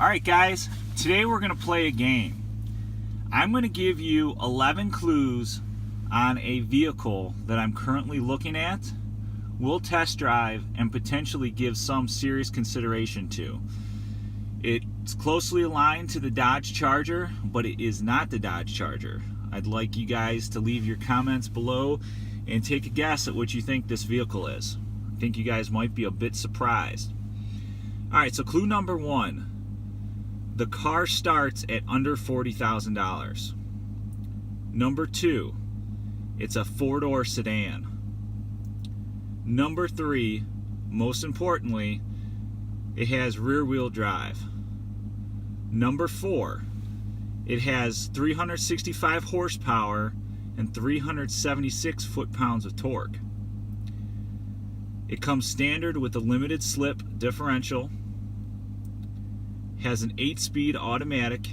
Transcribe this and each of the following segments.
Alright guys, today we're going to play a game. I'm going to give you 11 clues on a vehicle that I'm currently looking at, will test drive, and potentially give some serious consideration to. It's closely aligned to the Dodge Charger, but it is not the Dodge Charger. I'd like you guys to leave your comments below and take a guess at what you think this vehicle is. I think you guys might be a bit surprised. Alright, so clue number 1. The car starts at under $40,000. Number 2, it's a 4-door sedan. Number 3, most importantly, it has rear-wheel drive. Number 4, it has 365 horsepower and 376 foot-pounds of torque. It comes standard with a limited slip differential. Has an 8-speed automatic.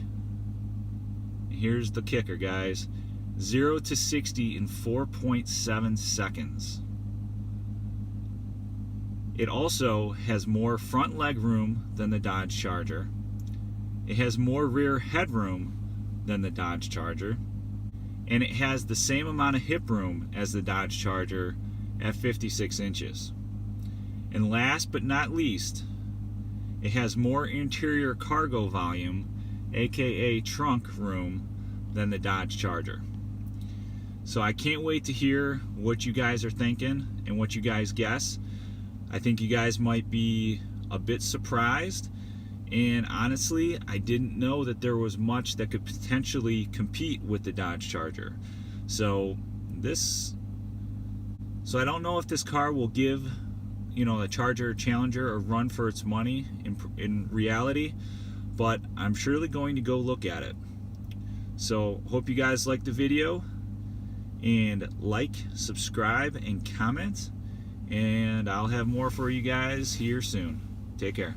Here's the kicker, guys. 0 to 60 in 4.7 seconds. It also has more front leg room than the Dodge Charger. It has more rear headroom than the Dodge Charger. And it has the same amount of hip room as the Dodge Charger at 56 inches. And last but not least, it has more interior cargo volume, aka trunk room, than the Dodge Charger. So I can't wait to hear what you guys are thinking and what you guys guess. I think you guys might be a bit surprised, and honestly, I didn't know that there was much that could potentially compete with the Dodge Charger. So I don't know if this car will give, the Charger Challenger a run for its money in reality, but I'm surely going to go look at it. So hope you guys like the video, and like, subscribe, and comment, and I'll have more for you guys here soon. Take care.